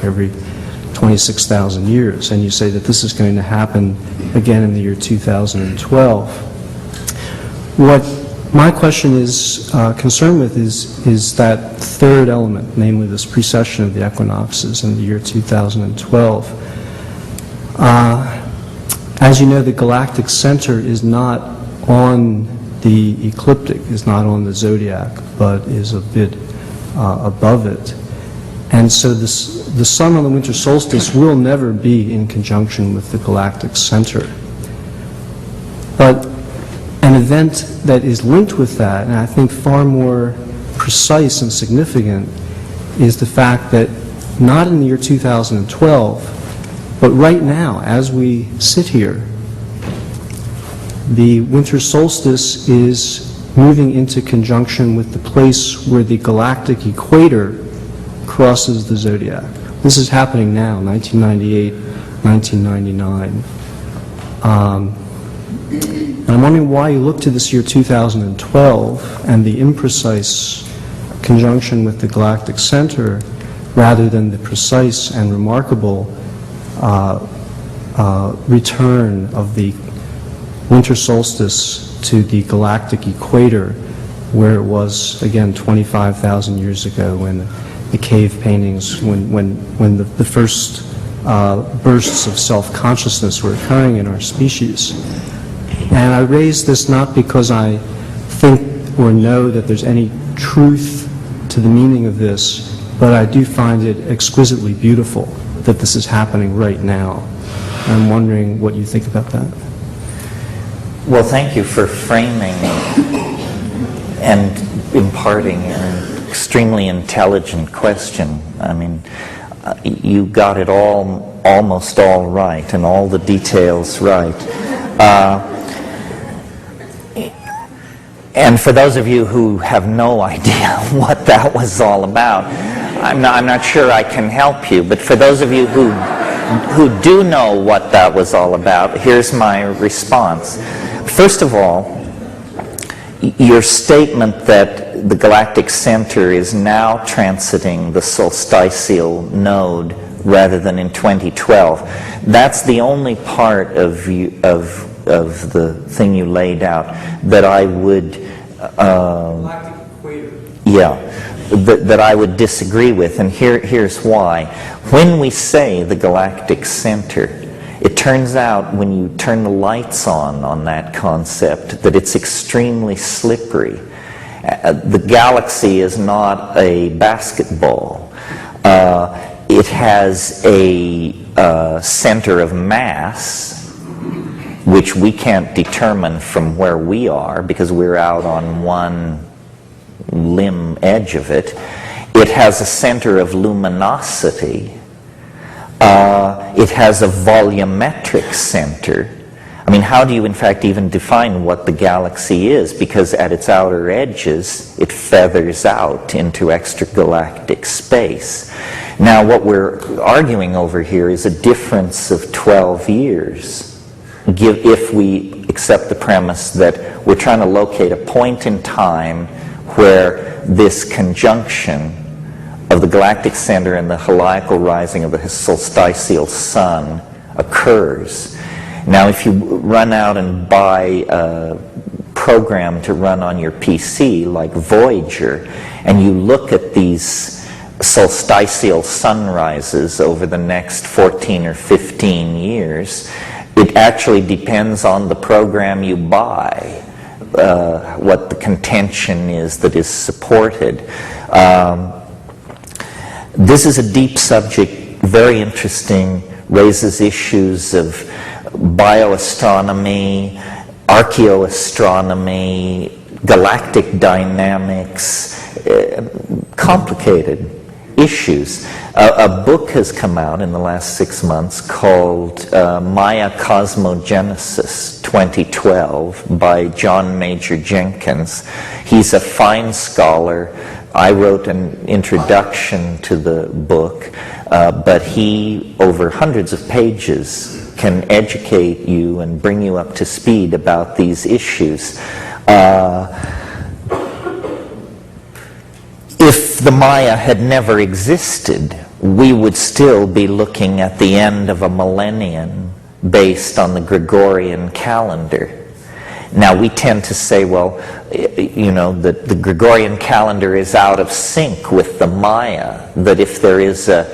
every 26,000 years, and you say that this is going to happen again in the year 2012. What my question is concerned with is that third element, namely this precession of the equinoxes in the year 2012. As you know, the galactic center is not on the ecliptic, is not on the zodiac, but is a bit above it. And so the sun on the winter solstice will never be in conjunction with the galactic center. But an event that is linked with that, and I think far more precise and significant, is the fact that not in the year 2012, but right now, as we sit here, the winter solstice is moving into conjunction with the place where the galactic equator crosses the zodiac. This is happening now, 1998, 1999. And I'm wondering why you look to this year 2012 and the imprecise conjunction with the galactic center rather than the precise and remarkable return of the winter solstice to the galactic equator, where it was, again, 25,000 years ago when the cave paintings, when the first bursts of self-consciousness were occurring in our species. And I raise this not because I think or know that there's any truth to the meaning of this, but I do find it exquisitely beautiful that this is happening right now. I'm wondering what you think about that. Well, thank you for framing and imparting an extremely intelligent question. I mean, you got it almost all right, and all the details right. And for those of you who have no idea what that was all about, I'm not sure I can help you, but for those of you who do know what that was all about, here's my response. First of all, your statement that the galactic center is now transiting the solstitial node rather than in 2012, that's the only part of the thing you laid out that I would Galactic equator. that I would disagree with, and here's why. When we say the galactic center, it turns out when you turn the lights on that concept that it's extremely slippery. The galaxy is not a basketball. It has a center of mass, which we can't determine from where we are because we're out on one limb edge of it. It has a center of luminosity. It has a volumetric center. I mean, how do you in fact even define what the galaxy is? Because at its outer edges, it feathers out into extragalactic space. Now, what we're arguing over here is a difference of 12 years. If we accept the premise that we're trying to locate a point in time where this conjunction of the galactic center and the heliacal rising of the solstitial sun occurs. Now, if you run out and buy a program to run on your PC like Voyager, and you look at these solstitial sunrises over the next 14 or 15 years, it actually depends on the program you buy, what the contention is that is supported. This is a deep subject, very interesting, raises issues of bioastronomy, archaeoastronomy, galactic dynamics, complicated issues. A book has come out in the last 6 months called Maya Cosmogenesis 2012 by John Major Jenkins. He's a fine scholar. I wrote an introduction to the book, but he, over hundreds of pages, can educate you and bring you up to speed about these issues. If the Maya had never existed, we would still be looking at the end of a millennium based on the Gregorian calendar. Now, we tend to say, well, you know, that the Gregorian calendar is out of sync with the Maya, that if there is a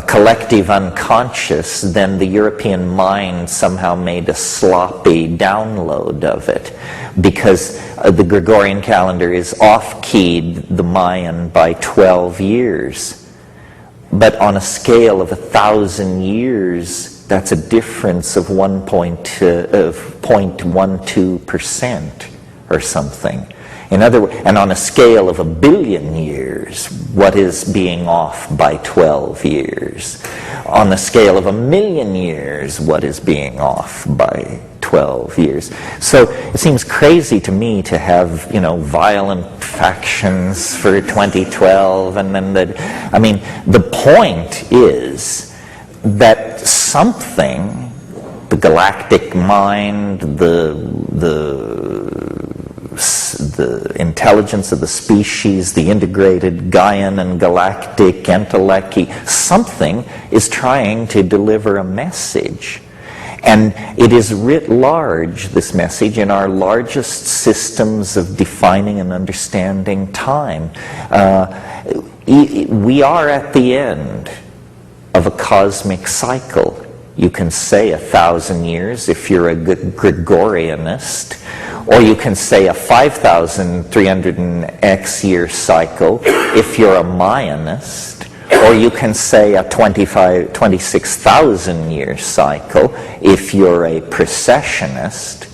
collective unconscious, then the European mind somehow made a sloppy download of it, because the Gregorian calendar is off-keyed the Mayan by 12 years. But on a scale of 1,000 years, that's a difference of 0.12% or something. In other words, and on a scale of 1 billion years, what is being off by 12 years? On the scale of 1 million years, what is being off by 12 years? So it seems crazy to me to have, you know, violent factions for 2012, and then I mean, the point is that something, the galactic mind, the intelligence of the species, the integrated Gaian and galactic entelechy, something is trying to deliver a message. And it is writ large, this message, in our largest systems of defining and understanding time. We are at the end of a cosmic cycle. You can say 1,000 years if you're a Gregorianist, or you can say a 5,300x year cycle if you're a Mayanist, or you can say a 26,000 year cycle if you're a precessionist.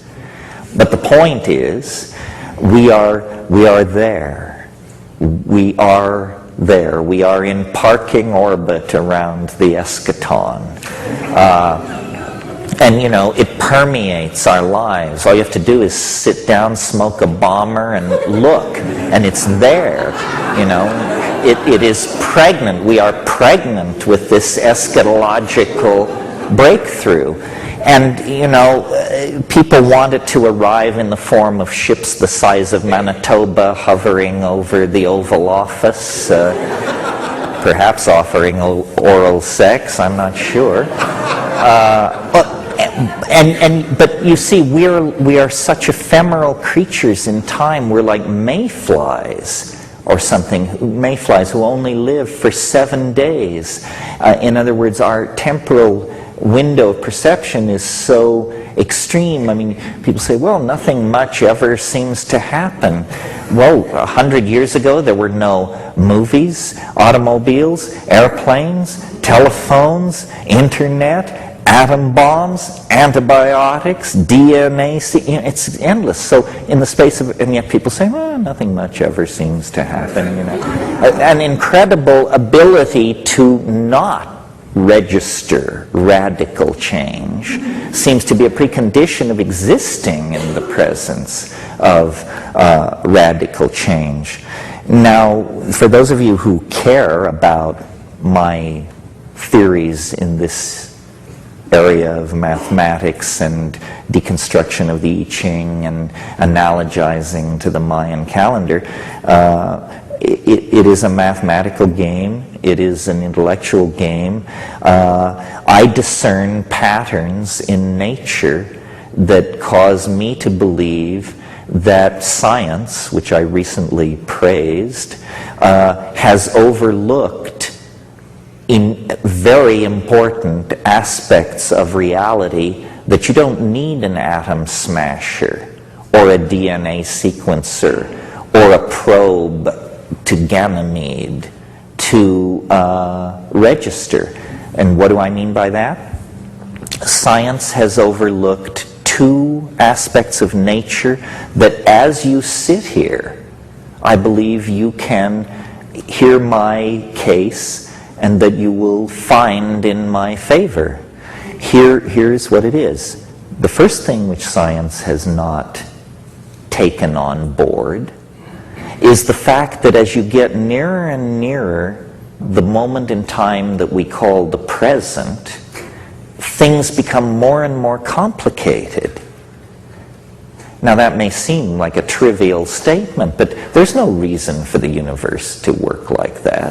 But the point is, we are there. We are there. We are in parking orbit around the eschaton. And, you know, it permeates our lives. All you have to do is sit down, smoke a bomber, and look, and it's there, you know. It is pregnant. We are pregnant with this eschatological breakthrough. And, you know, people want it to arrive in the form of ships the size of Manitoba hovering over the Oval Office, perhaps offering oral sex, I'm not sure. But you see, we are such ephemeral creatures in time. We're like mayflies or something, mayflies who only live for 7 days. In other words, our temporal window of perception is so extreme. I mean, people say, well, nothing much ever seems to happen. Well, 100 years ago, there were no movies, automobiles, airplanes, telephones, internet, atom bombs, antibiotics, DNA, it's endless. So in the space of, and yet people say, well, nothing much ever seems to happen, you know. An incredible ability to not register radical change seems to be a precondition of existing in the presence of radical change. Now, for those of you who care about my theories in this area of mathematics and deconstruction of the I Ching and analogizing to the Mayan calendar, it is a mathematical game. It is an intellectual game. I discern patterns in nature that cause me to believe that science, which I recently praised, has overlooked in very important aspects of reality that you don't need an atom smasher or a DNA sequencer or a probe to Ganymede to register. And what do I mean by that? Science has overlooked two aspects of nature that as you sit here, I believe you can hear my case and that you will find in my favor. Here's what it is. The first thing which science has not taken on board is the fact that as you get nearer and nearer the moment in time that we call the present, things become more and more complicated. Now that may seem like a trivial statement, but there's no reason for the universe to work like that.